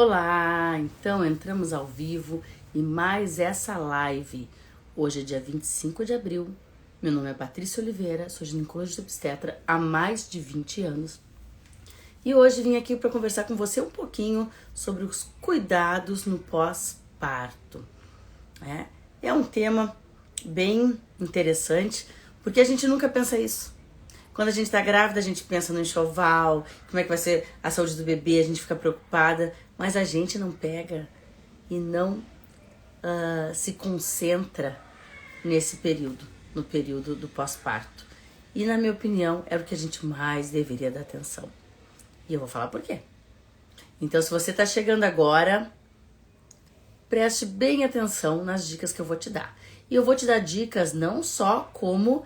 Olá, então entramos ao vivo e mais essa live. Hoje é dia 25 de abril, meu nome é Patrícia Oliveira, sou ginecologista obstetra há mais de 20 anos. E hoje vim aqui para conversar com você um pouquinho sobre os cuidados no pós-parto. É um tema bem interessante, porque a gente nunca pensa isso. Quando a gente está grávida, a gente pensa no enxoval, como é que vai ser a saúde do bebê, a gente fica preocupada, mas a gente não pega e não se concentra nesse período, no período do pós-parto. E na minha opinião, é o que a gente mais deveria dar atenção. E eu vou falar por quê. Então, se você está chegando agora, preste bem atenção nas dicas que eu vou te dar. E eu vou te dar dicas não só como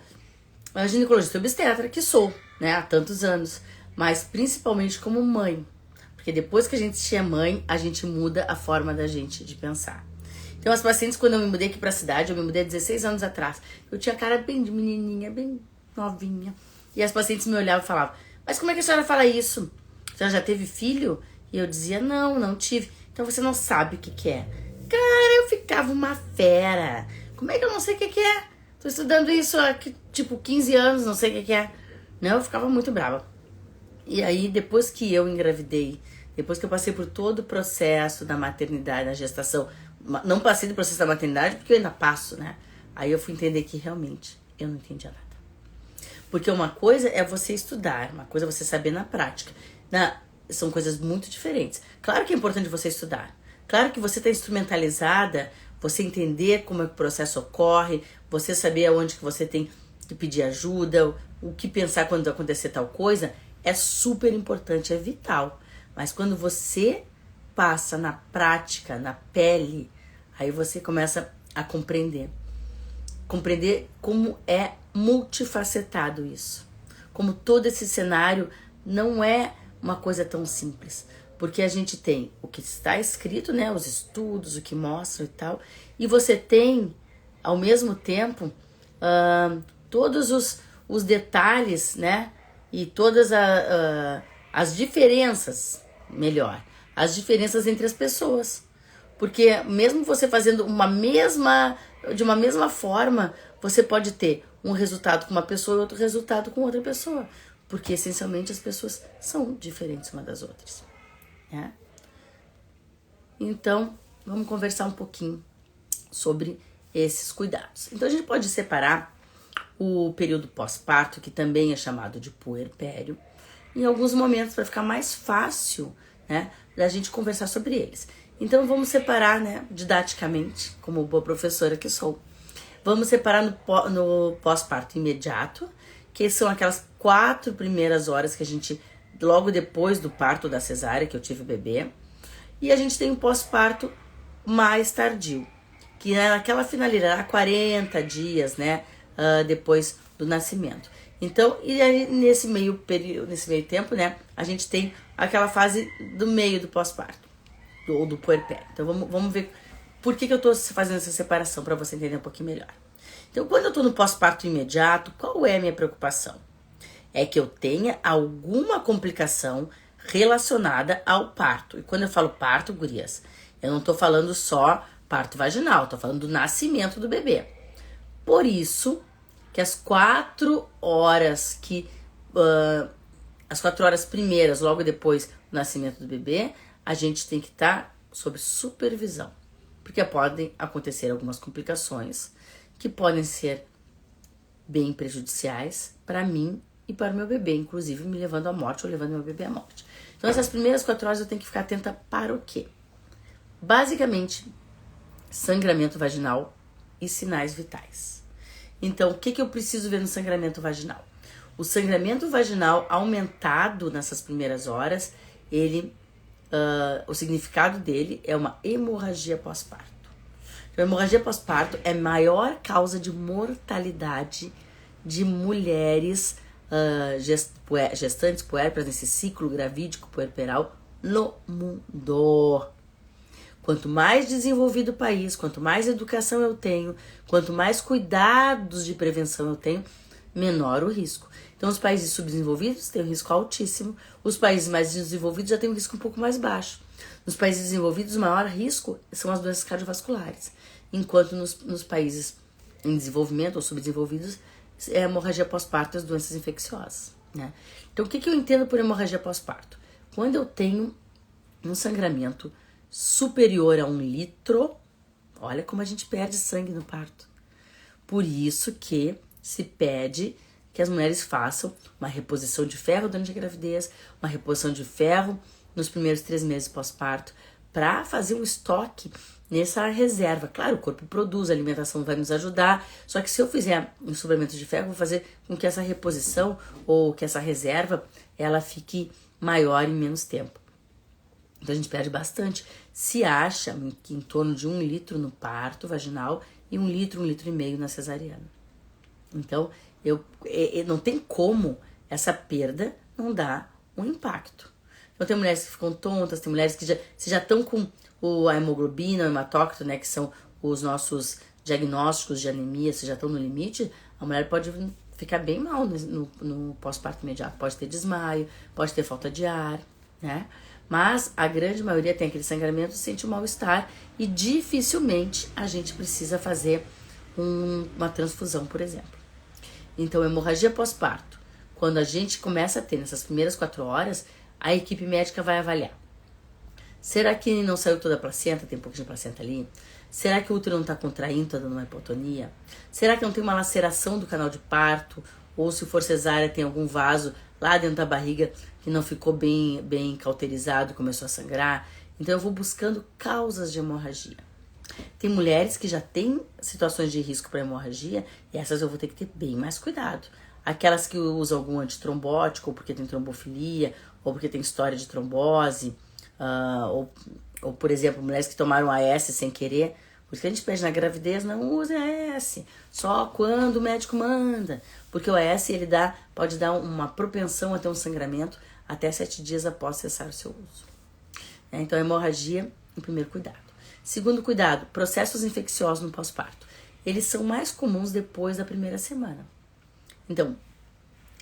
a ginecologista obstetra, que sou, há tantos anos, mas principalmente como mãe. Porque depois que a gente é mãe, a gente muda a forma da gente de pensar. Então, as pacientes, quando eu me mudei aqui pra cidade, eu me mudei há 16 anos atrás, eu tinha cara bem de menininha, bem novinha. E as pacientes me olhavam e falavam, mas como é que a senhora fala isso? A senhora já teve filho? E eu dizia, não tive. Então, você não sabe o que é. Cara, eu ficava uma fera. Como é que eu não sei o que é? Tô estudando isso há, 15 anos, não sei o que é. Não, eu ficava muito brava. E aí, depois que eu engravidei, depois que eu passei por todo o processo da maternidade, da gestação, não passei do processo da maternidade porque eu ainda passo, Aí eu fui entender que realmente eu não entendia nada. Porque uma coisa é você estudar, uma coisa é você saber na prática. São coisas muito diferentes. Claro que é importante você estudar. Claro que você está instrumentalizada, você entender como é que o processo ocorre, você saber aonde que você tem que pedir ajuda, o que pensar quando acontecer tal coisa, é super importante, é vital. Mas quando você passa na prática, na pele, aí você começa a compreender. Compreender como é multifacetado isso. Como todo esse cenário não é uma coisa tão simples. Porque a gente tem o que está escrito, os estudos, o que mostram e tal. E você tem, ao mesmo tempo, todos os detalhes, E todas as diferenças, as diferenças entre as pessoas. Porque mesmo você fazendo de uma mesma forma, você pode ter um resultado com uma pessoa e outro resultado com outra pessoa. Porque, essencialmente, as pessoas são diferentes umas das outras. Então, vamos conversar um pouquinho sobre esses cuidados. Então, a gente pode separar o período pós-parto, que também é chamado de puerpério, em alguns momentos para ficar mais fácil, da gente conversar sobre eles. Então, vamos separar, didaticamente, como boa professora que sou. Vamos separar no pós-parto imediato, que são aquelas 4 primeiras horas que a gente, logo depois do parto da cesárea, que eu tive o bebê, e a gente tem o pós-parto mais tardio, que é naquela finalidade, 40 dias, depois do nascimento. Então, e aí nesse meio tempo, a gente tem aquela fase do meio do pós-parto, ou do puerpério. Então, vamos ver por que eu tô fazendo essa separação, para você entender um pouquinho melhor. Então, quando eu tô no pós-parto imediato, qual é a minha preocupação? É que eu tenha alguma complicação relacionada ao parto. E quando eu falo parto, gurias, eu não tô falando só parto vaginal, tô falando do nascimento do bebê. Por isso que as 4 horas as 4 horas primeiras, logo depois do nascimento do bebê, a gente tem que estar sob supervisão. Porque podem acontecer algumas complicações que podem ser bem prejudiciais para mim e para o meu bebê, inclusive me levando à morte ou levando meu bebê à morte. Então, essas primeiras 4 horas eu tenho que ficar atenta para o quê? Basicamente, sangramento vaginal e sinais vitais. Então, o que eu preciso ver no sangramento vaginal? O sangramento vaginal aumentado nessas primeiras horas, o significado dele é uma hemorragia pós-parto. Então, a hemorragia pós-parto é a maior causa de mortalidade de mulheres gestantes puérperas nesse ciclo gravídico puerperal no mundo. Quanto mais desenvolvido o país, quanto mais educação eu tenho, quanto mais cuidados de prevenção eu tenho, menor o risco. Então, os países subdesenvolvidos têm um risco altíssimo, os países mais desenvolvidos já têm um risco um pouco mais baixo. Nos países desenvolvidos, o maior risco são as doenças cardiovasculares, enquanto nos países em desenvolvimento ou subdesenvolvidos, é a hemorragia pós-parto e as doenças infecciosas, né? Então, o que eu entendo por hemorragia pós-parto? Quando eu tenho um sangramento superior a 1 litro, olha como a gente perde sangue no parto. Por isso que se pede que as mulheres façam uma reposição de ferro durante a gravidez, uma reposição de ferro nos primeiros 3 meses pós-parto, para fazer um estoque nessa reserva. Claro, o corpo produz, a alimentação vai nos ajudar, só que se eu fizer um suplemento de ferro, vou fazer com que essa reposição ou que essa reserva, ela fique maior em menos tempo. Então a gente perde bastante. Se acha que em torno de 1 litro no parto vaginal e 1 litro e meio na cesariana. Então, não tem como essa perda não dar um impacto. Então tem mulheres que ficam tontas, tem mulheres que já estão com a hemoglobina, o hematócrito, né, que são os nossos diagnósticos de anemia, se já estão no limite, a mulher pode ficar bem mal no pós-parto imediato. Pode ter desmaio, pode ter falta de ar, né? Mas a grande maioria tem aquele sangramento, sente um mal-estar e dificilmente a gente precisa fazer uma transfusão, por exemplo. Então, hemorragia pós-parto, quando a gente começa a ter nessas primeiras 4 horas, a equipe médica vai avaliar. Será que não saiu toda a placenta? Tem um pouquinho de placenta ali? Será que o útero não está contraindo, está dando uma hipotonia? Será que não tem uma laceração do canal de parto? Ou se for cesárea, tem algum vaso lá dentro da barriga que não ficou bem cauterizado e começou a sangrar? Então eu vou buscando causas de hemorragia. Tem mulheres que já têm situações de risco para hemorragia e essas eu vou ter que ter bem mais cuidado. Aquelas que usam algum antitrombótico, ou porque tem trombofilia, ou porque tem história de trombose, ou por exemplo, mulheres que tomaram AS sem querer. Por isso que a gente pede na gravidez, não use AS, só quando o médico manda. Porque o AS pode dar uma propensão a ter um sangramento até 7 dias após cessar o seu uso. Então, a hemorragia, o primeiro cuidado. Segundo cuidado, processos infecciosos no pós-parto. Eles são mais comuns depois da primeira semana. Então,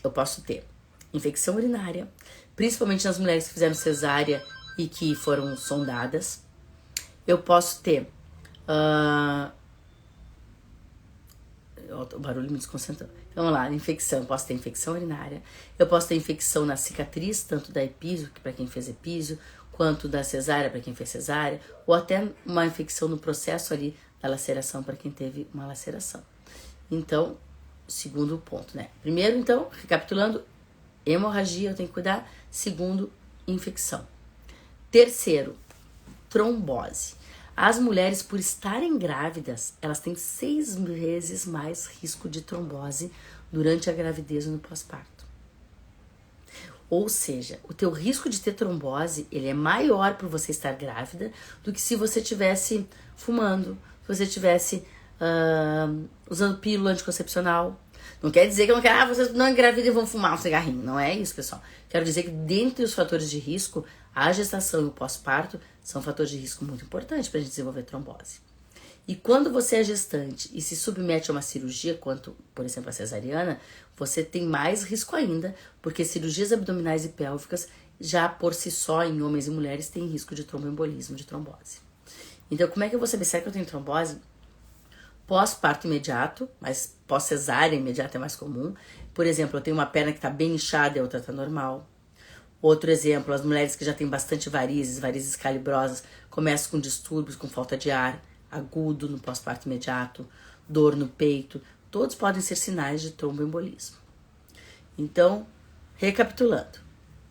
eu posso ter infecção urinária, principalmente nas mulheres que fizeram cesárea e que foram sondadas. Eu posso ter... o barulho me desconcentrou. Então, vamos lá, infecção. Eu posso ter infecção urinária. Eu posso ter infecção na cicatriz, tanto da epísio, para quem fez epísio, quanto da cesárea, para quem fez cesárea, ou até uma infecção no processo ali da laceração, para quem teve uma laceração. Então, segundo ponto, né? Primeiro, então, recapitulando, hemorragia eu tenho que cuidar. Segundo, infecção. Terceiro, trombose. As mulheres, por estarem grávidas, elas têm 6 vezes mais risco de trombose durante a gravidez e no pós-parto. Ou seja, o teu risco de ter trombose, ele é maior por você estar grávida do que se você estivesse fumando, se você estivesse usando pílula anticoncepcional. Não quer dizer que eu não quero, vocês não engravidam e vão fumar um cigarrinho. Não é isso, pessoal. Quero dizer que dentre os fatores de risco, a gestação e o pós-parto são fatores de risco muito importantes para a gente desenvolver trombose. E quando você é gestante e se submete a uma cirurgia, quanto, por exemplo, a cesariana, você tem mais risco ainda, porque cirurgias abdominais e pélvicas, já por si só, em homens e mulheres, tem risco de tromboembolismo, de trombose. Então, como é que eu vou saber se é que eu tenho trombose? Pós-parto imediato, mas pós-cesárea imediata é mais comum. Por exemplo, eu tenho uma perna que está bem inchada e a outra está normal. Outro exemplo, as mulheres que já têm bastante varizes calibrosas, começam com distúrbios, com falta de ar, agudo no pós-parto imediato, dor no peito, todos podem ser sinais de tromboembolismo. Então, recapitulando,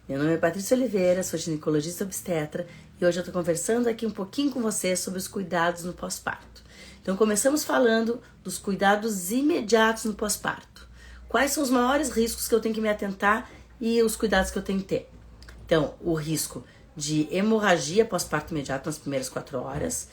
meu nome é Patrícia Oliveira, sou ginecologista obstetra e hoje eu estou conversando aqui um pouquinho com vocês sobre os cuidados no pós-parto. Então, começamos falando dos cuidados imediatos no pós-parto. Quais são os maiores riscos que eu tenho que me atentar e os cuidados que eu tenho que ter? Então, o risco de hemorragia pós-parto imediato nas primeiras 4 horas,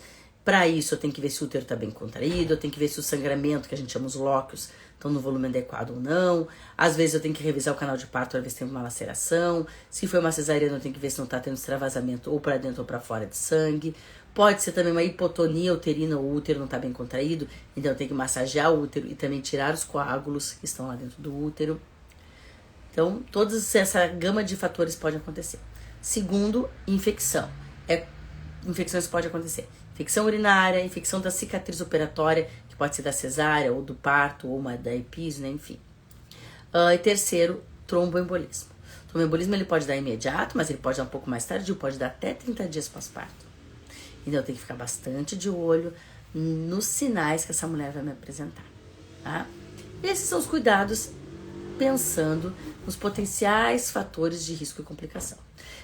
Para isso, eu tenho que ver se o útero está bem contraído, eu tenho que ver se o sangramento, que a gente chama os lóquios, estão no volume adequado ou não. Às vezes eu tenho que revisar o canal de parto para ver se tem uma laceração. Se foi uma cesariana, eu tenho que ver se não está tendo extravasamento ou para dentro ou para fora de sangue. Pode ser também uma hipotonia uterina, o útero não está bem contraído, então eu tenho que massagear o útero e também tirar os coágulos que estão lá dentro do útero. Então, toda essa gama de fatores pode acontecer. Segundo, infecção. Infecções podem acontecer. Infecção urinária, infecção da cicatriz operatória, que pode ser da cesárea, ou do parto, ou uma da epísio, né? Enfim. E terceiro, tromboembolismo. O tromboembolismo ele pode dar imediato, mas ele pode dar um pouco mais tardio, pode dar até 30 dias pós-parto. Então, eu tenho que ficar bastante de olho nos sinais que essa mulher vai me apresentar. Tá? Esses são os cuidados pensando nos potenciais fatores de risco e complicação.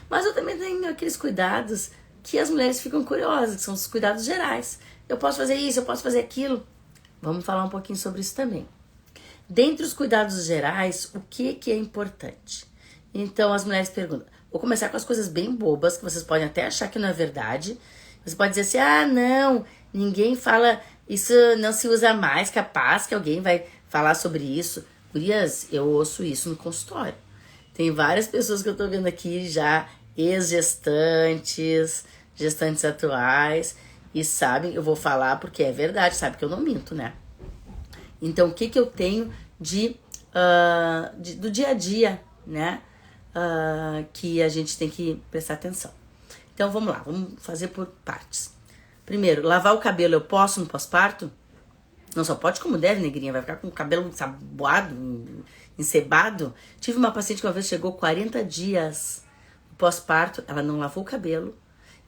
Mas eu também tenho aqueles cuidados que as mulheres ficam curiosas, que são os cuidados gerais. Eu posso fazer isso, eu posso fazer aquilo. Vamos falar um pouquinho sobre isso também. Dentre os cuidados gerais, o que é importante? Então, as mulheres perguntam. Vou começar com as coisas bem bobas, que vocês podem até achar que não é verdade. Você pode dizer assim, não, ninguém fala, isso não se usa mais, capaz que alguém vai falar sobre isso. Gurias, eu ouço isso no consultório. Tem várias pessoas que eu tô vendo aqui já, ex-gestantes, gestantes atuais, e sabem, eu vou falar porque é verdade, sabe que eu não minto, né? Então, o que eu tenho do dia a dia, né? Que a gente tem que prestar atenção. Então, vamos lá, vamos fazer por partes. Primeiro, lavar o cabelo eu posso no pós-parto? Não só pode como deve, negrinha, vai ficar com o cabelo ensaboado, encebado. Tive uma paciente que uma vez chegou 40 dias pós-parto, ela não lavou o cabelo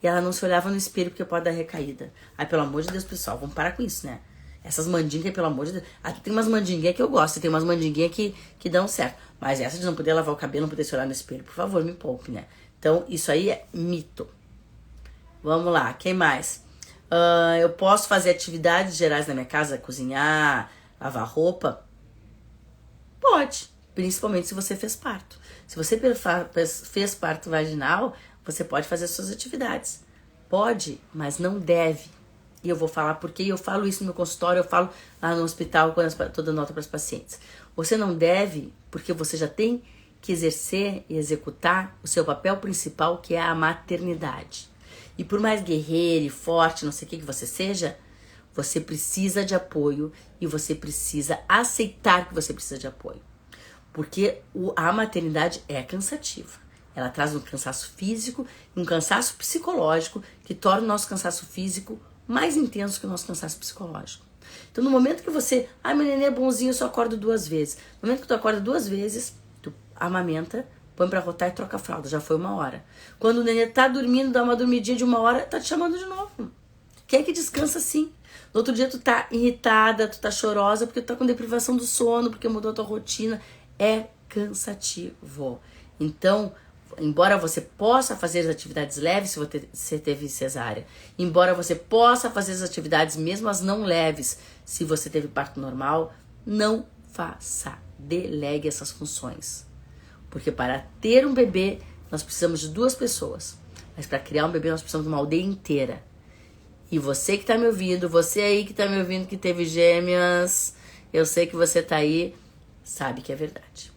e ela não se olhava no espelho porque pode dar recaída. Ai, pelo amor de Deus, pessoal, vamos parar com isso, né? Essas mandingas, pelo amor de Deus. Tem umas mandinguinhas que eu gosto, tem umas mandinguinhas que dão certo. Mas essa de não poder lavar o cabelo, não poder se olhar no espelho, por favor, me poupe, né? Então, isso aí é mito. Vamos lá, quem mais? Eu posso fazer atividades gerais na minha casa, cozinhar, lavar roupa? Pode, principalmente se você fez parto. Se você fez parto vaginal, você pode fazer suas atividades. Pode, mas não deve. E eu vou falar porque eu falo isso no meu consultório, eu falo lá no hospital quando eu tô dando nota para os pacientes. Você não deve porque você já tem que exercer e executar o seu papel principal, que é a maternidade. E por mais guerreira e forte, não sei o que você seja, você precisa de apoio e você precisa aceitar que você precisa de apoio. Porque a maternidade é cansativa. Ela traz um cansaço físico e um cansaço psicológico que torna o nosso cansaço físico mais intenso que o nosso cansaço psicológico. Então, no momento que você... meu neném é bonzinho, eu só acordo 2 vezes. No momento que tu acorda 2 vezes, tu amamenta, põe pra rotar e troca a fralda, já foi 1 hora. Quando o neném tá dormindo, dá uma dormidinha de 1 hora, tá te chamando de novo. Quem é que descansa assim? No outro dia tu tá irritada, tu tá chorosa porque tu tá com deprivação do sono, porque mudou a tua rotina. É cansativo. Então, embora você possa fazer as atividades leves se você teve cesárea, embora você possa fazer as atividades mesmo as não leves se você teve parto normal, não faça. Delegue essas funções. Porque para ter um bebê, nós precisamos de 2 pessoas. Mas para criar um bebê, nós precisamos de uma aldeia inteira. E você que tá me ouvindo, você aí que tá me ouvindo que teve gêmeas, eu sei que você tá aí, sabe que é verdade,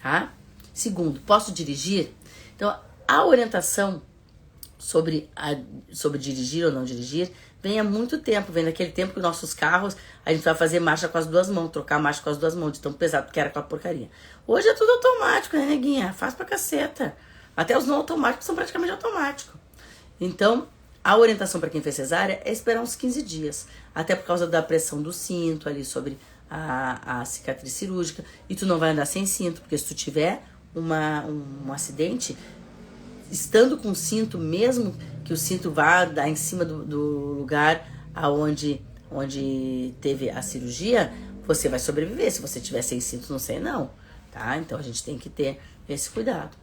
tá? Segundo, posso dirigir? Então, a orientação sobre dirigir ou não dirigir vem há muito tempo, vem daquele tempo que nossos carros, a gente vai fazer marcha com as 2 mãos, trocar marcha com as 2 mãos, de tão pesado que era aquela porcaria. Hoje é tudo automático, né, neguinha? Faz pra caceta. Até os não automáticos são praticamente automáticos. Então, a orientação para quem fez cesárea é esperar uns 15 dias, até por causa da pressão do cinto ali sobre a cicatriz cirúrgica, e tu não vai andar sem cinto, porque se tu tiver um acidente, estando com cinto, mesmo que o cinto vá dar em cima do lugar onde teve a cirurgia, você vai sobreviver. Se você tiver sem cinto, não sei não, tá? Então a gente tem que ter esse cuidado.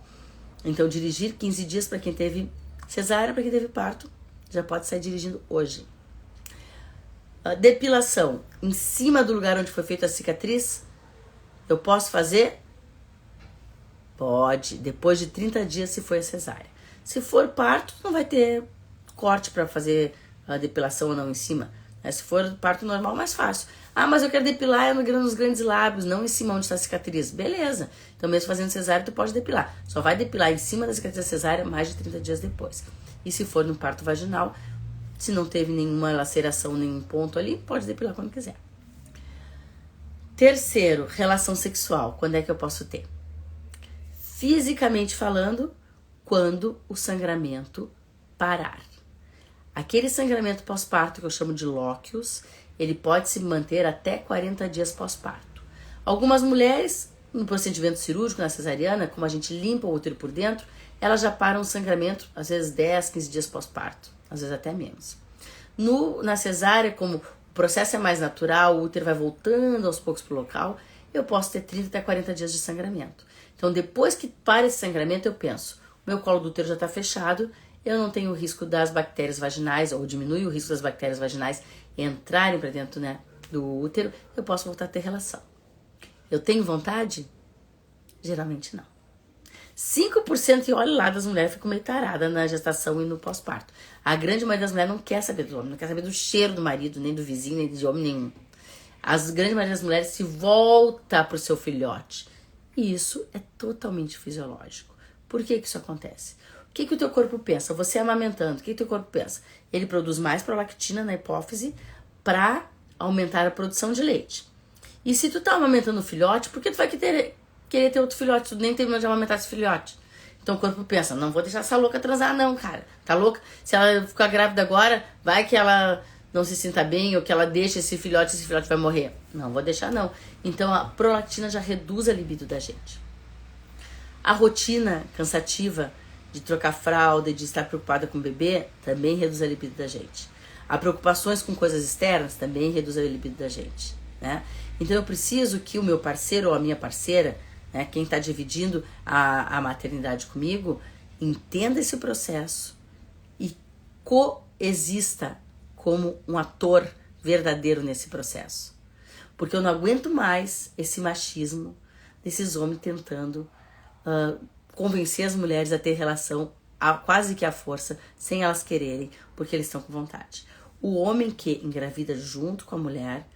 Então dirigir 15 dias para quem teve cesárea, para quem teve parto, já pode sair dirigindo hoje. Depilação em cima do lugar onde foi feita a cicatriz, eu posso fazer? Pode, depois de 30 dias se foi a cesárea. Se for parto, não vai ter corte para fazer a depilação ou não em cima. Se for parto normal, mais fácil. Ah, mas eu quero depilar nos grandes lábios, não em cima onde está a cicatriz. Beleza. Então mesmo fazendo cesárea, tu pode depilar. Só vai depilar em cima da cicatriz da cesárea mais de 30 dias depois. E se for no parto vaginal, se não teve nenhuma laceração, nenhum ponto ali, pode depilar quando quiser. Terceiro, relação sexual. Quando é que eu posso ter? Fisicamente falando, quando o sangramento parar. Aquele sangramento pós-parto que eu chamo de lóquios, ele pode se manter até 40 dias pós-parto. Algumas mulheres, no procedimento cirúrgico, na cesariana, como a gente limpa o útero por dentro, elas já param o sangramento, às vezes 10, 15 dias pós-parto, às vezes até menos. Na cesárea, como o processo é mais natural, o útero vai voltando aos poucos para o local, eu posso ter 30 até 40 dias de sangramento. Então, depois que para esse sangramento, eu penso, o meu colo do útero já está fechado, eu não tenho o risco das bactérias vaginais, ou diminui o risco das bactérias vaginais entrarem para dentro, né, do útero, eu posso voltar a ter relação. Eu tenho vontade? Geralmente não. 5%, e olha lá, das mulheres ficam meio taradas na gestação e no pós-parto. A grande maioria das mulheres não quer saber do homem, não quer saber do cheiro do marido, nem do vizinho, nem de homem nenhum. A grande maioria das mulheres se volta pro seu filhote. E isso é totalmente fisiológico. Por que isso acontece? O que o teu corpo pensa? Você amamentando, o que o teu corpo pensa? Ele produz mais prolactina na hipófise para aumentar a produção de leite. E se tu tá amamentando o filhote, por que tu vai querer ter outro filhote? Tu nem terminou de amamentar esse filhote. Então o corpo pensa, não vou deixar essa louca transar não, cara. Tá louca? Se ela ficar grávida agora, vai que ela não se sinta bem ou que ela deixe esse filhote vai morrer. Não vou deixar não. Então a prolactina já reduz a libido da gente. A rotina cansativa de trocar fralda e de estar preocupada com o bebê também reduz a libido da gente. As preocupações com coisas externas também reduz a libido da gente, né? Então eu preciso que o meu parceiro ou a minha parceira, né, quem está dividindo a maternidade comigo, entenda esse processo e coexista como um ator verdadeiro nesse processo. Porque eu não aguento mais esse machismo desses homens tentando convencer as mulheres a ter relação quase que à força, sem elas quererem, porque eles estão com vontade. O homem que engravida junto com a mulher,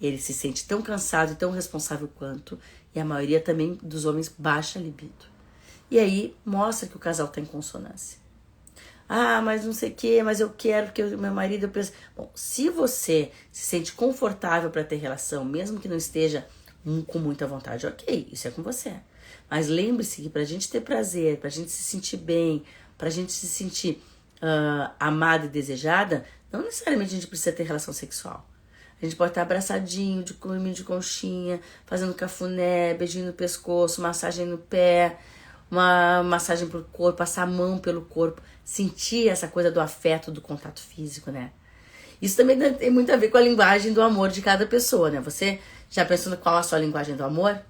ele se sente tão cansado e tão responsável quanto, e a maioria também dos homens baixa a libido. E aí mostra que o casal está em consonância. Ah, mas não sei o que, mas eu quero porque o meu marido... Eu penso... Bom, se você se sente confortável para ter relação, mesmo que não esteja com muita vontade, ok, isso é com você. Mas lembre-se que pra gente ter prazer, pra gente se sentir bem, pra gente se sentir amada e desejada, não necessariamente a gente precisa ter relação sexual. A gente pode estar abraçadinho, dormindo de conchinha, fazendo cafuné, beijinho no pescoço, massagem no pé, uma massagem pro corpo, passar a mão pelo corpo, sentir essa coisa do afeto, do contato físico, né? Isso também tem muito a ver com a linguagem do amor de cada pessoa, né? Você já pensou qual a sua linguagem do amor?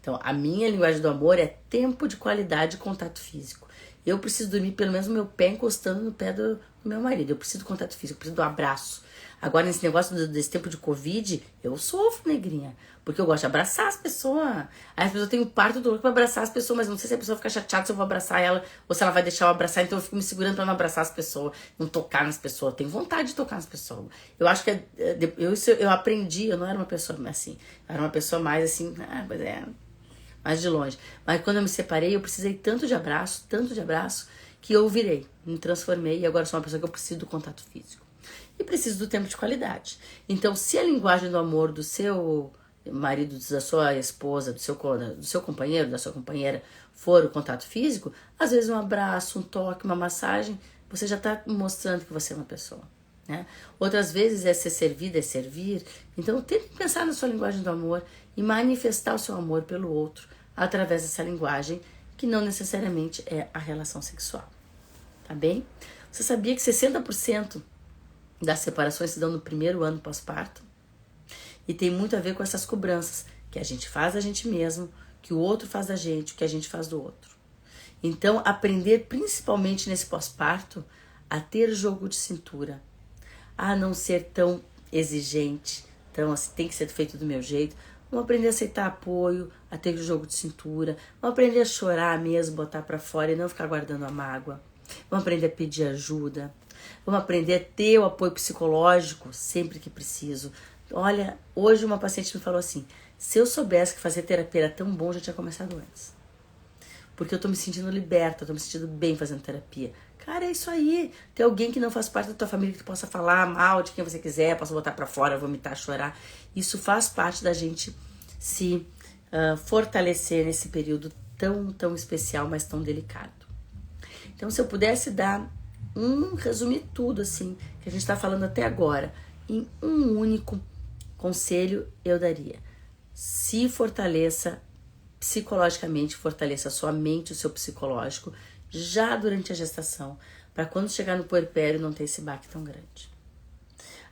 Então, a minha linguagem do amor é tempo de qualidade e contato físico. Eu preciso dormir pelo menos o meu pé encostando no pé do meu marido. Eu preciso do contato físico, eu preciso do abraço. Agora, nesse negócio desse tempo de Covid, eu sofro, negrinha. Porque eu gosto de abraçar as pessoas. Aí as pessoas têm um parto do louco pra abraçar as pessoas, mas não sei se a pessoa fica chateada se eu vou abraçar ela ou se ela vai deixar eu abraçar. Então eu fico me segurando pra não abraçar as pessoas, não tocar nas pessoas. Eu tenho vontade de tocar nas pessoas. Eu acho que eu aprendi, eu não era uma pessoa assim. Eu era uma pessoa mais assim, mais de longe. Mas quando eu me separei, eu precisei tanto de abraço, que eu virei, me transformei e agora sou uma pessoa que eu preciso do contato físico. E preciso do tempo de qualidade. Então, se a linguagem do amor do seu marido, da sua esposa, do seu companheiro, da sua companheira, for o contato físico, às vezes um abraço, um toque, uma massagem, você já está mostrando que você é uma pessoa, né? Outras vezes é ser servida, é servir. Então, tente pensar na sua linguagem do amor e manifestar o seu amor pelo outro através dessa linguagem, que não necessariamente é a relação sexual. Tá bem? Você sabia que 60% das separações se dão no primeiro ano pós-parto? E tem muito a ver com essas cobranças que a gente faz da gente mesmo, que o outro faz da gente, que a gente faz do outro. Então, aprender principalmente nesse pós-parto a ter jogo de cintura, a não ser tão exigente, então assim, tem que ser feito do meu jeito. Vamos aprender a aceitar apoio, a ter jogo de cintura, vamos aprender a chorar mesmo, botar pra fora e não ficar guardando a mágoa. Vamos aprender a pedir ajuda. Vamos aprender a ter o apoio psicológico sempre que preciso. Olha, hoje uma paciente me falou assim, se eu soubesse que fazer terapia era tão bom, eu já tinha começado antes. Porque eu tô me sentindo liberta, eu tô me sentindo bem fazendo terapia. Cara, é isso aí. Tem alguém que não faz parte da tua família que tu possa falar mal de quem você quiser, possa botar pra fora, vomitar, chorar. Isso faz parte da gente se fortalecer nesse período tão especial, mas tão delicado. Então, se eu pudesse resumir tudo assim, que a gente tá falando até agora, em um único conselho, eu daria. Se fortaleça psicologicamente, fortaleça a sua mente, o seu psicológico, já durante a gestação, para quando chegar no puerpério não ter esse baque tão grande.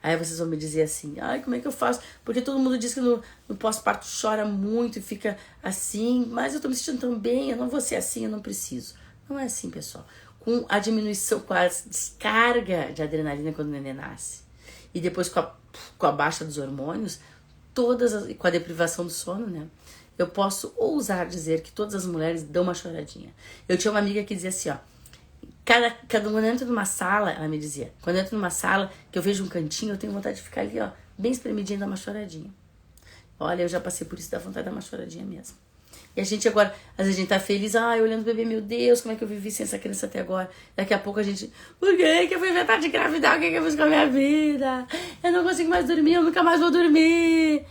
Aí vocês vão me dizer assim, ai, como é que eu faço? Porque todo mundo diz que no pós-parto chora muito e fica assim, mas eu tô me sentindo tão bem, eu não vou ser assim, eu não preciso. Não é assim, pessoal. Com a diminuição, com a descarga de adrenalina quando o neném nasce, e depois com a baixa dos hormônios, com a deprivação do sono, né? Eu posso ousar dizer que todas as mulheres dão uma choradinha. Eu tinha uma amiga que dizia assim, ó, quando eu entro numa sala, ela me dizia, quando eu entro numa sala, que eu vejo um cantinho, eu tenho vontade de ficar ali, ó, bem espremidinha e dar uma choradinha. Olha, eu já passei por isso, dá vontade de dar uma choradinha mesmo. E a gente agora, às vezes a gente tá feliz, olhando o bebê, meu Deus, como é que eu vivi sem essa criança até agora? Daqui a pouco a gente, por que eu fui inventar de engravidar? O que eu fiz com a minha vida? Eu não consigo mais dormir, eu nunca mais vou dormir.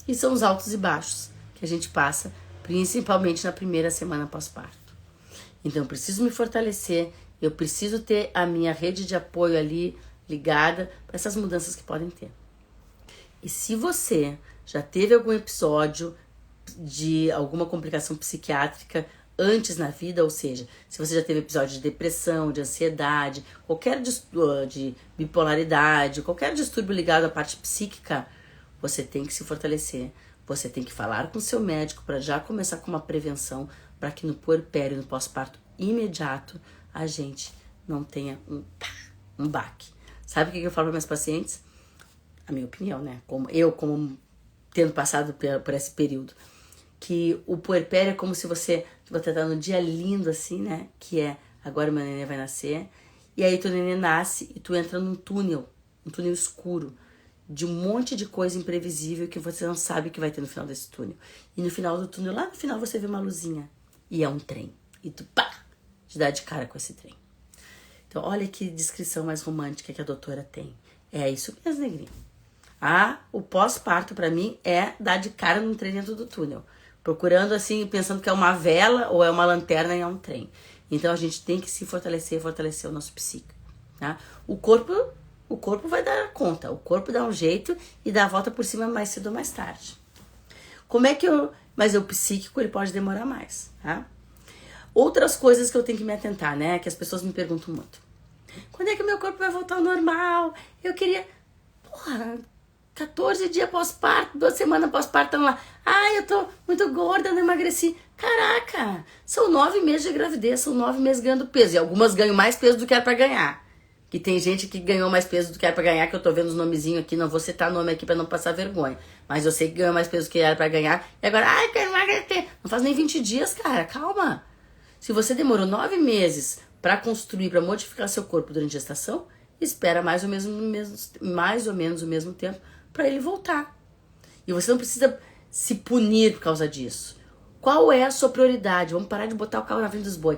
E são os altos e baixos que a gente passa, principalmente na primeira semana pós-parto. Então eu preciso me fortalecer, eu preciso ter a minha rede de apoio ali ligada para essas mudanças que podem ter. E se você já teve algum episódio de alguma complicação psiquiátrica antes na vida, ou seja, se você já teve episódio de depressão, de ansiedade, qualquer de bipolaridade, qualquer distúrbio ligado à parte psíquica, você tem que se fortalecer, você tem que falar com o seu médico para já começar com uma prevenção para que no puerpério, no pós-parto imediato, a gente não tenha um baque. Sabe o que eu falo para minhas pacientes? A minha opinião, né? Como tendo passado por esse período, que o puerpério é como se você tá num dia lindo assim, né? Que é, agora meu neném vai nascer, e aí teu neném nasce e tu entra num túnel escuro, de um monte de coisa imprevisível que você não sabe que vai ter no final desse túnel. E no final do túnel, lá no final, você vê uma luzinha. E é um trem. E tu, te dá de cara com esse trem. Então, olha que descrição mais romântica que a doutora tem. É isso mesmo, negrinho. O pós-parto, pra mim, é dar de cara num trem dentro do túnel. Procurando, assim, pensando que é uma vela ou é uma lanterna e é um trem. Então, a gente tem que se fortalecer o nosso psíquico. Tá? O corpo vai dar conta, o corpo dá um jeito e dá a volta por cima mais cedo ou mais tarde. Mas o psíquico, ele pode demorar mais, tá? Outras coisas que eu tenho que me atentar, né? Que as pessoas me perguntam muito. Quando é que o meu corpo vai voltar ao normal? Eu queria... 14 dias pós-parto, 2 semanas pós-parto, lá. Eu tô muito gorda, não emagreci. Caraca! São 9 meses de gravidez, são 9 meses ganhando peso. E algumas ganham mais peso do que era pra ganhar. Que tem gente que ganhou mais peso do que era pra ganhar, que eu tô vendo os nomezinhos aqui, não vou citar nome aqui pra não passar vergonha. Mas eu sei que ganhou mais peso do que era pra ganhar. E agora, quero emagrecer. Não faz nem 20 dias, cara, calma. Se você demorou 9 meses pra construir, pra modificar seu corpo durante a gestação, espera mais ou menos o mesmo tempo pra ele voltar. E você não precisa se punir por causa disso. Qual é a sua prioridade? Vamos parar de botar o carro na frente dos bois.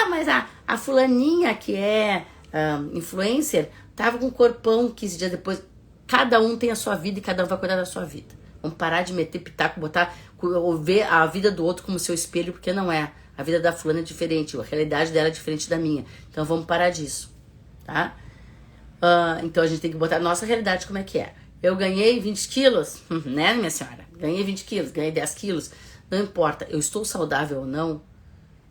Mas a fulaninha que é... influencer, tava com um corpão 15 dias depois. Cada um tem a sua vida e cada um vai cuidar da sua vida. Vamos parar de meter pitaco, ou ver a vida do outro como seu espelho, porque não é. A vida da fulana é diferente, a realidade dela é diferente da minha. Então vamos parar disso, tá? Então a gente tem que botar a nossa realidade como é que é. Eu ganhei 20 quilos, né, minha senhora? Ganhei 20 quilos, ganhei 10 quilos. Não importa, eu estou saudável ou não.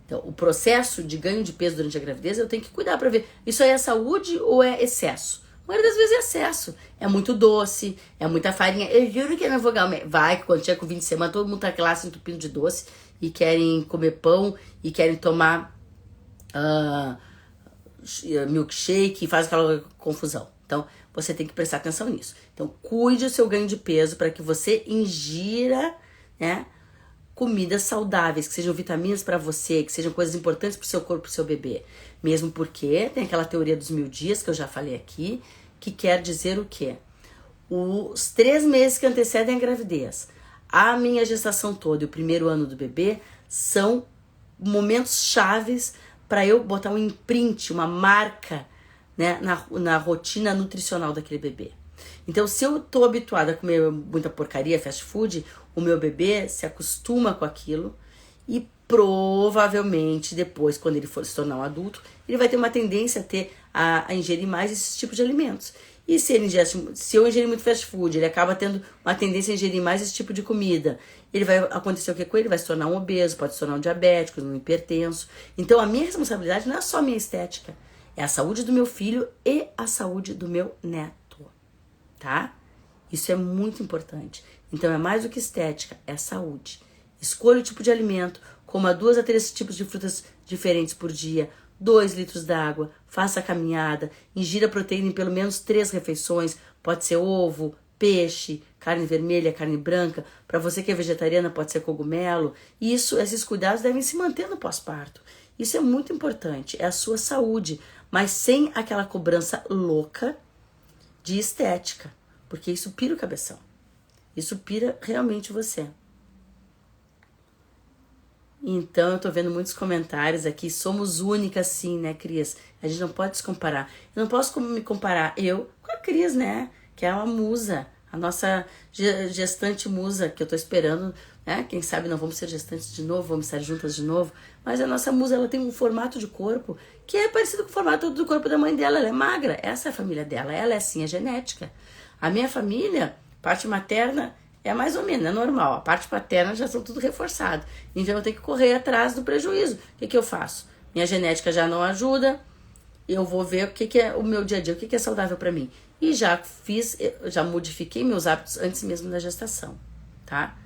Então, o processo de ganho de peso durante a gravidez, eu tenho que cuidar pra ver. Isso aí é saúde ou é excesso? A maioria das vezes é excesso. É muito doce, é muita farinha. Eu juro que eu não vou ganhar. Vai, que quando chega com 20 semanas, todo mundo tá lá se entupindo de doce e querem comer pão e querem tomar milkshake e faz aquela confusão. Então, você tem que prestar atenção nisso. Então, cuide o seu ganho de peso para que você ingira, né, comidas saudáveis, que sejam vitaminas para você, que sejam coisas importantes para o seu corpo, para o seu bebê. Mesmo porque tem aquela teoria dos 1000 dias que eu já falei aqui, que quer dizer o quê? Os 3 meses que antecedem a gravidez, a minha gestação toda e o primeiro ano do bebê são momentos chaves para eu botar um imprint, uma marca, né, na rotina nutricional daquele bebê. Então, se eu tô habituada a comer muita porcaria, fast food, o meu bebê se acostuma com aquilo e provavelmente depois, quando ele for se tornar um adulto, ele vai ter uma tendência a ingerir mais esse tipo de alimentos. E se eu ingerir muito fast food, ele acaba tendo uma tendência a ingerir mais esse tipo de comida. Ele vai acontecer o que com ele? Vai se tornar um obeso, pode se tornar um diabético, um hipertenso. Então, a minha responsabilidade não é só a minha estética, é a saúde do meu filho e a saúde do meu neto. Tá? Isso é muito importante. Então é mais do que estética, é saúde. Escolha o tipo de alimento, coma 2 a 3 tipos de frutas diferentes por dia, 2 litros d'água, faça a caminhada, ingira proteína em pelo menos 3 refeições, pode ser ovo, peixe, carne vermelha, carne branca, para você que é vegetariana pode ser cogumelo. E esses cuidados devem se manter no pós-parto. Isso é muito importante, é a sua saúde, mas sem aquela cobrança louca de estética, porque isso pira o cabeção. Isso pira realmente você. Então, eu tô vendo muitos comentários aqui. Somos únicas sim, né, Cris? A gente não pode se comparar. Eu não posso me comparar eu com a Cris, né? Que é uma musa. A nossa gestante musa, que eu tô esperando, né? Quem sabe não vamos ser gestantes de novo, vamos estar juntas de novo. Mas a nossa musa, ela tem um formato de corpo que é parecido com o formato do corpo da mãe dela. Ela é magra. Essa é a família dela. Ela é assim, é genética. A minha família, parte materna, é mais ou menos, é normal. A parte paterna já são tudo reforçado. Então eu tenho que correr atrás do prejuízo. O que eu faço? Minha genética já não ajuda. Eu vou ver o que é o meu dia a dia, o que é saudável para mim. E já modifiquei meus hábitos antes mesmo da gestação, tá?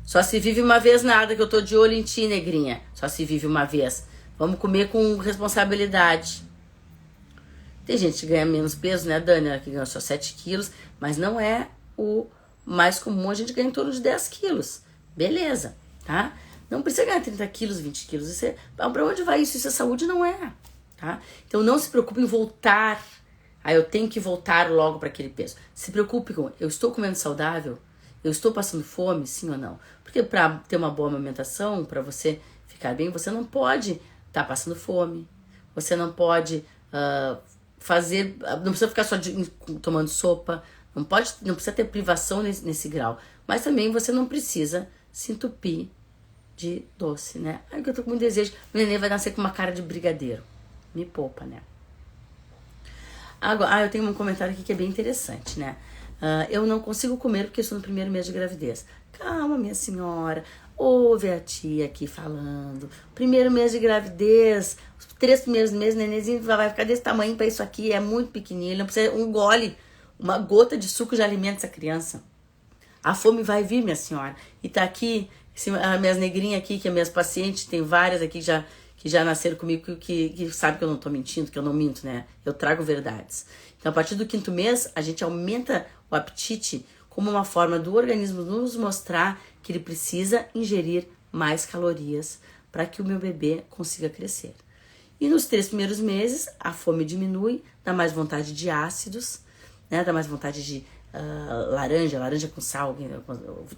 Só se vive uma vez nada, que eu tô de olho em ti, negrinha. Só se vive uma vez. Vamos comer com responsabilidade. Tem gente que ganha menos peso, né, Dani? Ela que ganha só 7 quilos, mas não é o mais comum, a gente ganha em torno de 10 quilos. Beleza, tá? Não precisa ganhar 30 quilos, 20 quilos. Pra onde vai isso? Isso é saúde, não é, tá? Então não se preocupe em voltar. Eu tenho que voltar logo para aquele peso. Se preocupe com, eu estou comendo saudável? Eu estou passando fome, sim ou não? Porque para ter uma boa amamentação, para você ficar bem, você não pode estar passando fome. Você não pode não precisa ficar só tomando sopa. Não precisa ter privação nesse grau. Mas também você não precisa se entupir de doce, né? Ai, que eu tô com muito desejo. O neném vai nascer com uma cara de brigadeiro. Me poupa, né? Agora, eu tenho um comentário aqui que é bem interessante, né? Eu não consigo comer porque estou no primeiro mês de gravidez. Calma, minha senhora. Ouve a tia aqui falando. Primeiro mês de gravidez, os 3 primeiros meses, o nenenzinho vai ficar desse tamanho para isso aqui. É muito pequenininho. Ele não precisa um gole, uma gota de suco já alimenta essa criança. A fome vai vir, minha senhora. E tá aqui, as minhas negrinhas aqui, que é minhas pacientes, tem várias aqui que já nasceram comigo, que sabe que eu não tô mentindo, que eu não minto, né? Eu trago verdades. Então, a partir do 5º mês, a gente aumenta o apetite como uma forma do organismo nos mostrar que ele precisa ingerir mais calorias para que o meu bebê consiga crescer. E nos 3 primeiros meses, a fome diminui, dá mais vontade de ácidos, né? Dá mais vontade de laranja com sal,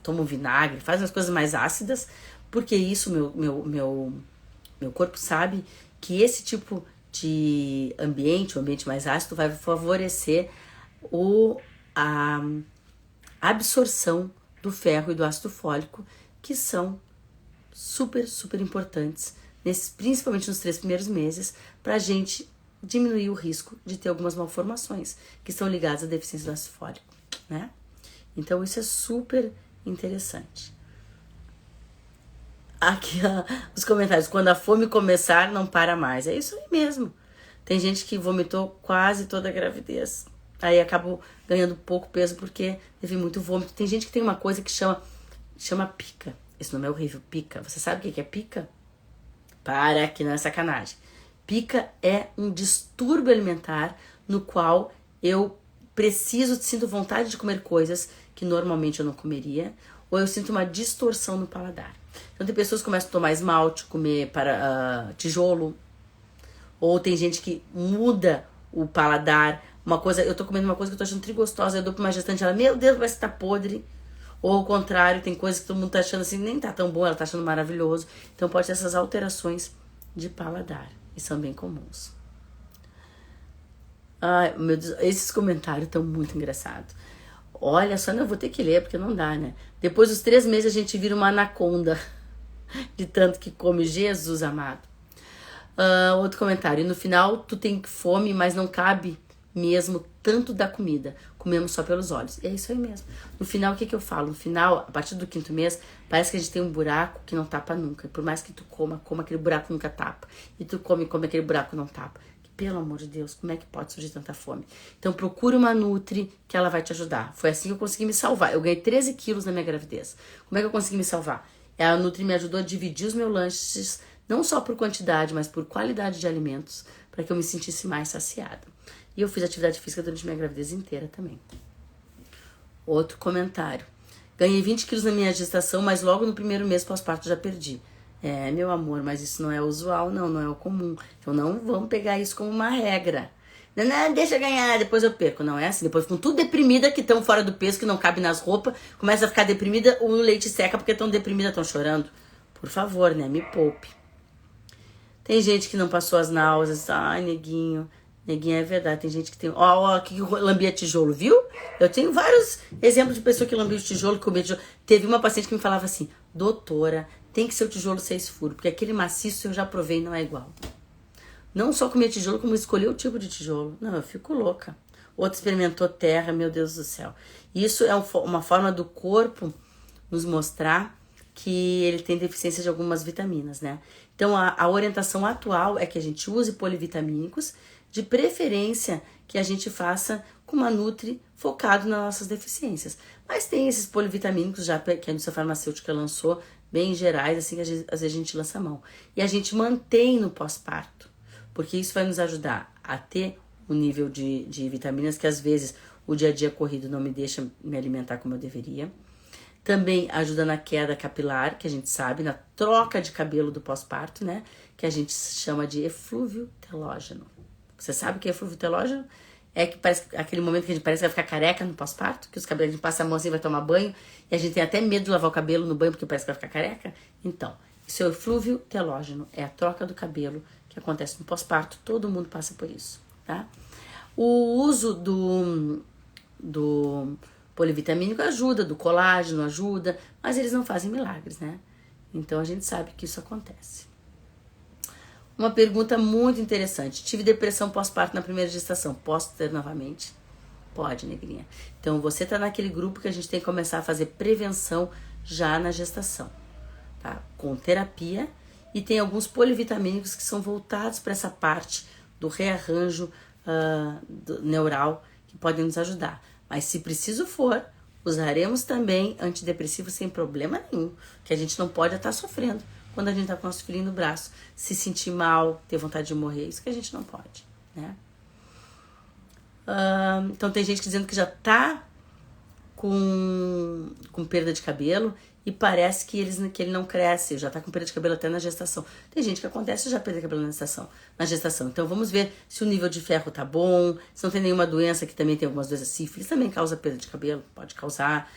toma um vinagre, faz umas coisas mais ácidas, porque isso meu corpo sabe que esse tipo de ambiente, o ambiente mais ácido, vai favorecer a absorção do ferro e do ácido fólico, que são super, super importantes, principalmente nos 3 primeiros meses, para a gente diminuir o risco de ter algumas malformações que estão ligadas à deficiência do ácido fólico, né? Então isso é super interessante. Aqui os comentários, quando a fome começar, não para mais. É isso aí mesmo. Tem gente que vomitou quase toda a gravidez. Aí acabou ganhando pouco peso porque teve muito vômito. Tem gente que tem uma coisa que chama pica. Esse nome é horrível, pica. Você sabe o que é pica? Para, que não é sacanagem. Pica é um distúrbio alimentar no qual eu sinto vontade de comer coisas que normalmente eu não comeria, ou eu sinto uma distorção no paladar. Então tem pessoas que começam a tomar esmalte, comer para tijolo, ou tem gente que muda o paladar. Uma coisa, eu tô comendo uma coisa que eu tô achando trigostosa, eu dou pra uma gestante, ela, meu Deus, parece que tá podre. Ou ao contrário, tem coisas que todo mundo tá achando assim, nem tá tão bom, ela tá achando maravilhoso. Então pode ter essas alterações de paladar, e são bem comuns. Ai, meu Deus, esses comentários estão muito engraçados. Olha, só não vou ter que ler, porque não dá, né? Depois dos 3 meses a gente vira uma anaconda, de tanto que come, Jesus amado. Outro comentário, e no final tu tem fome, mas não cabe mesmo tanto da comida, comemos só pelos olhos. E é isso aí mesmo. No final, o que eu falo? No final, a partir do 5º mês, parece que a gente tem um buraco que não tapa nunca. E por mais que tu coma, aquele buraco nunca tapa. E tu come, aquele buraco não tapa. Pelo amor de Deus, como é que pode surgir tanta fome? Então procure uma Nutri que ela vai te ajudar. Foi assim que eu consegui me salvar. Eu ganhei 13 quilos na minha gravidez. Como é que eu consegui me salvar? A Nutri me ajudou a dividir os meus lanches, não só por quantidade, mas por qualidade de alimentos, para que eu me sentisse mais saciada. E eu fiz atividade física durante minha gravidez inteira também. Outro comentário. Ganhei 20 quilos na minha gestação, mas logo no 1º mês pós-parto já perdi. É, meu amor, mas isso não é usual, não é o comum. Então não vamos pegar isso como uma regra. Não, deixa ganhar, depois eu perco. Não é assim, depois ficam tudo deprimida, que estão fora do peso, que não cabe nas roupas, começa a ficar deprimida, o leite seca porque estão deprimidas, estão chorando. Por favor, né, me poupe. Tem gente que não passou as náuseas, ai, neguinho, é verdade, tem gente que tem, que lambia tijolo, viu? Eu tenho vários exemplos de pessoa que lambia o tijolo, que comia tijolo. Teve uma paciente que me falava assim, doutora, tem que ser o tijolo 6 furos, porque aquele maciço eu já provei, não é igual. Não só comia tijolo, como escolher o tipo de tijolo. Não, eu fico louca. Outra experimentou terra, meu Deus do céu. Isso é uma forma do corpo nos mostrar que ele tem deficiência de algumas vitaminas, né? Então, a orientação atual é que a gente use polivitamínicos, de preferência que a gente faça com uma Nutri focado nas nossas deficiências. Mas tem esses polivitamínicos já que a indústria farmacêutica lançou, bem gerais, assim, que às vezes a gente lança a mão. E a gente mantém no pós-parto, porque isso vai nos ajudar a ter um nível de vitaminas que às vezes o dia a dia corrido não me deixa me alimentar como eu deveria. Também ajuda na queda capilar, que a gente sabe, na troca de cabelo do pós-parto, né? Que a gente chama de eflúvio telógeno. Você sabe o que é eflúvio telógeno? É que parece aquele momento que a gente parece que vai ficar careca no pós-parto, que os cabelos, a gente passa a mão assim, vai tomar banho, e a gente tem até medo de lavar o cabelo no banho, porque parece que vai ficar careca. Então, isso é o eflúvio telógeno, é a troca do cabelo que acontece no pós-parto, todo mundo passa por isso, tá? O uso do polivitamínico ajuda, do colágeno ajuda, mas eles não fazem milagres, né? Então a gente sabe que isso acontece. Uma pergunta muito interessante. Tive depressão pós-parto na primeira gestação. Posso ter novamente? Pode, negrinha. Então você tá naquele grupo que a gente tem que começar a fazer prevenção já na gestação, tá? Com terapia, e tem alguns polivitamínicos que são voltados para essa parte do rearranjo neural que podem nos ajudar. Mas se preciso for, usaremos também antidepressivos sem problema nenhum, que a gente não pode estar sofrendo quando a gente tá com o nosso filhinho no braço, se sentir mal, ter vontade de morrer, isso que a gente não pode, né? Então tem gente dizendo que já tá com perda de cabelo e parece que ele não cresce, já tá com perda de cabelo até na gestação. Tem gente que acontece já perder cabelo na gestação. Então vamos ver se o nível de ferro tá bom, se não tem nenhuma doença, que também tem algumas doenças, sífilis também causa perda de cabelo, pode causar,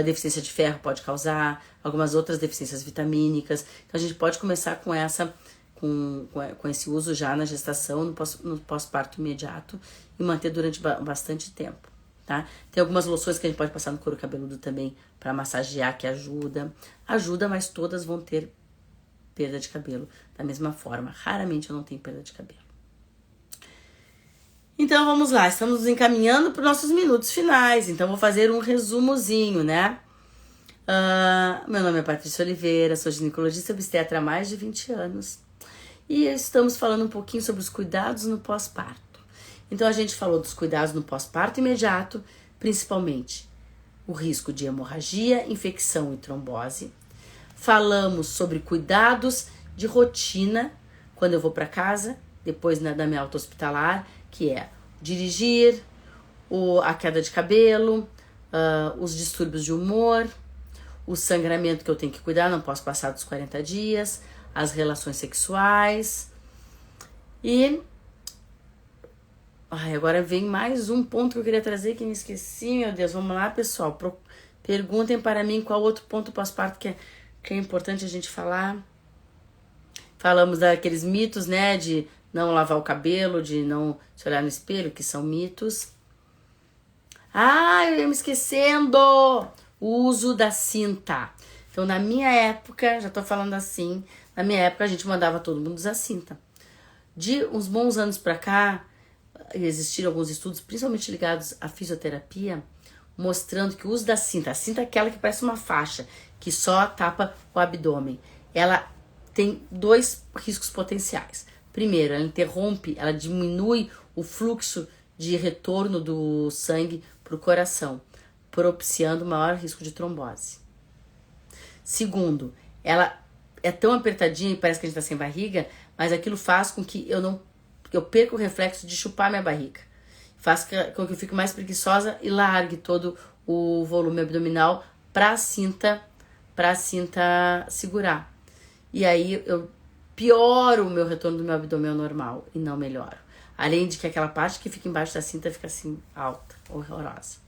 deficiência de ferro pode causar, algumas outras deficiências vitamínicas. Então a gente pode começar com esse uso já na gestação, no pós-parto imediato, e manter durante bastante tempo, tá? Tem algumas loções que a gente pode passar no couro cabeludo também para massagear, que ajuda, mas todas vão ter perda de cabelo da mesma forma. Raramente eu não tenho perda de cabelo. Então vamos lá, estamos nos encaminhando para os nossos minutos finais, então vou fazer um resumozinho, né? Meu nome é Patrícia Oliveira, sou ginecologista obstetra há mais de 20 anos e estamos falando um pouquinho sobre os cuidados no pós-parto. Então a gente falou dos cuidados no pós-parto imediato, principalmente o risco de hemorragia, infecção e trombose. Falamos sobre cuidados de rotina quando eu vou para casa, depois da minha alta hospitalar, que é dirigir, a queda de cabelo, os distúrbios de humor, o sangramento que eu tenho que cuidar, não posso passar dos 40 dias, as relações sexuais. E agora vem mais um ponto que eu queria trazer que me esqueci, meu Deus. Vamos lá, pessoal. Perguntem para mim qual outro ponto pós-parto que é importante a gente falar. Falamos daqueles mitos, né, de não lavar o cabelo, de não se olhar no espelho, que são mitos. Eu ia me esquecendo! O uso da cinta. Então, na minha época, já tô falando assim, na minha época a gente mandava todo mundo usar cinta. De uns bons anos pra cá, existiram alguns estudos, principalmente ligados à fisioterapia, mostrando que o uso da cinta, a cinta é aquela que parece uma faixa, que só tapa o abdômen, ela tem 2 riscos potenciais. Primeiro, ela interrompe, ela diminui o fluxo de retorno do sangue para o coração, propiciando maior risco de trombose. Segundo, ela é tão apertadinha e parece que a gente está sem barriga, mas aquilo faz com que eu perca o reflexo de chupar minha barriga. Faz com que eu fique mais preguiçosa e largue todo o volume abdominal para a cinta segurar. E aí eu pioro o meu retorno do meu abdômen ao normal e não melhoro. Além de que aquela parte que fica embaixo da cinta fica assim alta, horrorosa.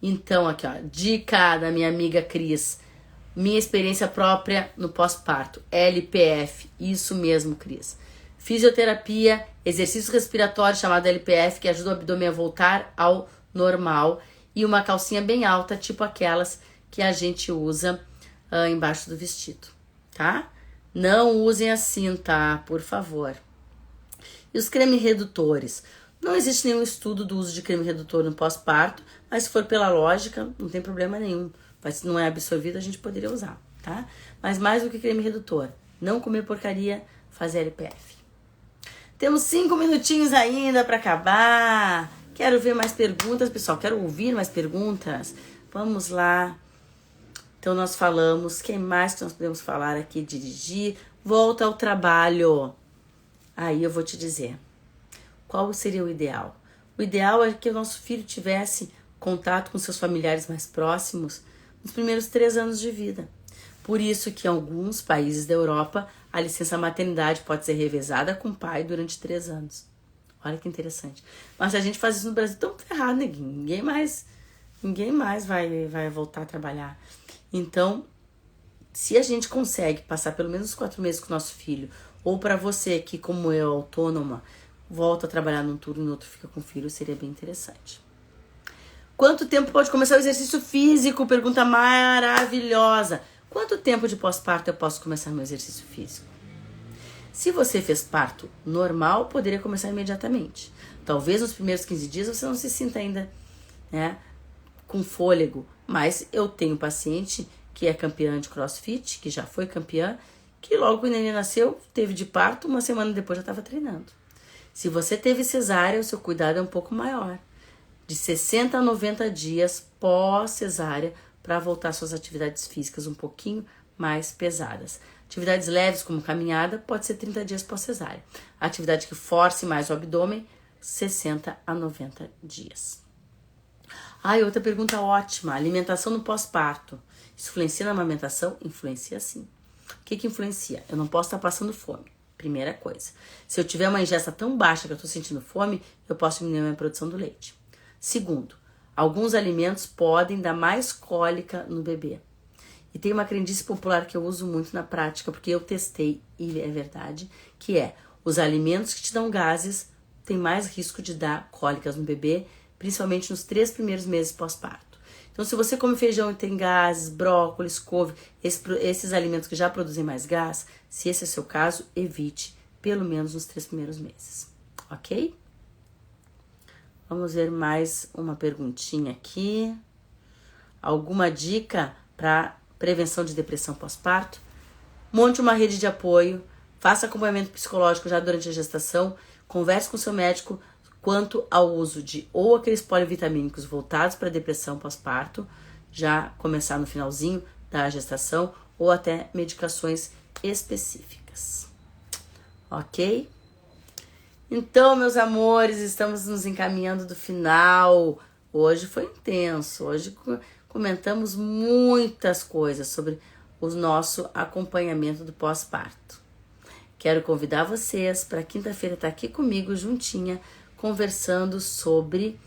Então aqui, ó, dica da minha amiga Cris. Minha experiência própria no pós-parto, LPF, isso mesmo, Cris. Fisioterapia, exercício respiratório chamado LPF, que ajuda o abdômen a voltar ao normal, e uma calcinha bem alta, tipo aquelas que a gente usa embaixo do vestido, tá? Não usem a cinta, por favor. E os cremes redutores? Não existe nenhum estudo do uso de creme redutor no pós-parto, mas se for pela lógica, não tem problema nenhum. Mas se não é absorvido, a gente poderia usar, tá? Mas mais do que creme redutor, não comer porcaria, fazer LPF. Temos 5 minutinhos ainda para acabar. Quero ver mais perguntas, pessoal. Quero ouvir mais perguntas. Vamos lá. Então, nós falamos. Quem mais que nós podemos falar aqui? Dirigir. Volta ao trabalho. Aí eu vou te dizer. Qual seria o ideal? O ideal é que o nosso filho tivesse contato com seus familiares mais próximos nos primeiros 3 anos de vida. Por isso que em alguns países da Europa a licença maternidade pode ser revezada com o pai durante 3 anos. Olha que interessante. Mas se a gente faz isso no Brasil, estamos ferrados, né? Ninguém mais vai voltar a trabalhar. Então, se a gente consegue passar pelo menos 4 meses com o nosso filho, ou para você que, como eu, é autônoma, volta a trabalhar num turno e no outro fica com o filho, seria bem interessante. Quanto tempo pode começar o exercício físico? Pergunta maravilhosa. Quanto tempo de pós-parto eu posso começar meu exercício físico? Se você fez parto normal, poderia começar imediatamente. Talvez nos primeiros 15 dias você não se sinta ainda, né, com fôlego. Mas eu tenho paciente que é campeã de CrossFit, que já foi campeã, que logo que o neném nasceu, teve de parto, 1 semana depois já estava treinando. Se você teve cesárea, o seu cuidado é um pouco maior. De 60 a 90 dias pós-cesárea para voltar às suas atividades físicas um pouquinho mais pesadas. Atividades leves como caminhada pode ser 30 dias pós-cesárea. Atividade que force mais o abdômen, 60 a 90 dias. Outra pergunta ótima. Alimentação no pós-parto. Isso influencia na amamentação? Influencia sim. O que influencia? Eu não posso estar passando fome. Primeira coisa. Se eu tiver uma ingesta tão baixa que eu estou sentindo fome, eu posso diminuir a minha produção do leite. Segundo, alguns alimentos podem dar mais cólica no bebê. E tem uma crendice popular que eu uso muito na prática, porque eu testei e é verdade, que é os alimentos que te dão gases têm mais risco de dar cólicas no bebê, principalmente nos 3 primeiros meses pós-parto. Então, se você come feijão e tem gases, brócolis, couve, esses alimentos que já produzem mais gás, se esse é o seu caso, evite pelo menos nos 3 primeiros meses, ok? Vamos ver mais uma perguntinha aqui. Alguma dica para prevenção de depressão pós-parto? Monte uma rede de apoio, faça acompanhamento psicológico já durante a gestação, converse com seu médico quanto ao uso de ou aqueles polivitamínicos voltados para depressão pós-parto, já começar no finalzinho da gestação, ou até medicações específicas. Ok? Então, meus amores, estamos nos encaminhando do final. Hoje foi intenso. Hoje comentamos muitas coisas sobre o nosso acompanhamento do pós-parto. Quero convidar vocês para quinta-feira estar aqui comigo juntinha, conversando sobre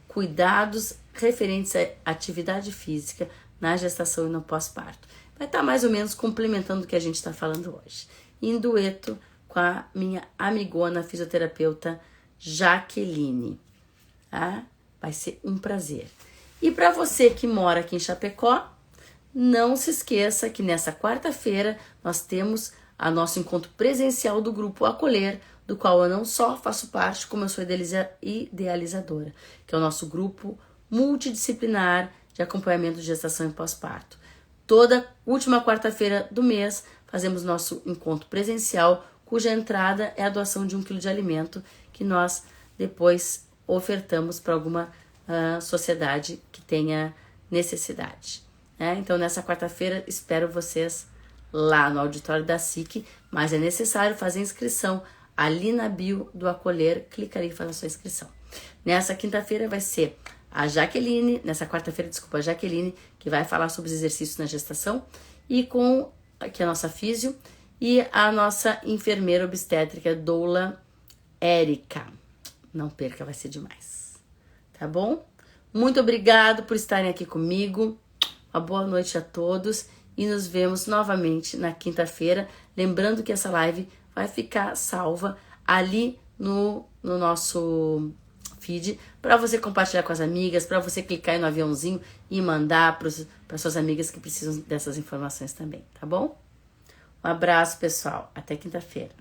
cuidados referentes à atividade física na gestação e no pós-parto. Vai estar mais ou menos complementando o que a gente está falando hoje. Em dueto com a minha amigona fisioterapeuta Jaqueline. Tá? Vai ser um prazer. E para você que mora aqui em Chapecó, não se esqueça que nessa quarta-feira nós temos o nosso encontro presencial do Grupo Acolher, do qual eu não só faço parte, como eu sou idealizadora, que é o nosso grupo multidisciplinar de acompanhamento de gestação e pós-parto. Toda última quarta-feira do mês fazemos nosso encontro presencial, cuja entrada é a doação de 1 quilo de alimento que nós depois ofertamos para alguma sociedade que tenha necessidade. Então, nessa quarta-feira, espero vocês lá no auditório da SIC, mas é necessário fazer inscrição ali na bio do Acolher, clica ali e faz a sua inscrição. Nessa quinta-feira vai ser a Jaqueline, nessa quarta-feira, desculpa, a Jaqueline, que vai falar sobre os exercícios na gestação, e com aqui a nossa físio e a nossa enfermeira obstétrica, doula Érica. Não perca, vai ser demais. Tá bom? Muito obrigado por estarem aqui comigo. Uma boa noite a todos e nos vemos novamente na quinta-feira. Lembrando que essa live vai ficar salva ali no nosso feed para você compartilhar com as amigas, para você clicar aí no aviãozinho e mandar para suas amigas que precisam dessas informações também, tá bom? Um abraço, pessoal. Até quinta-feira.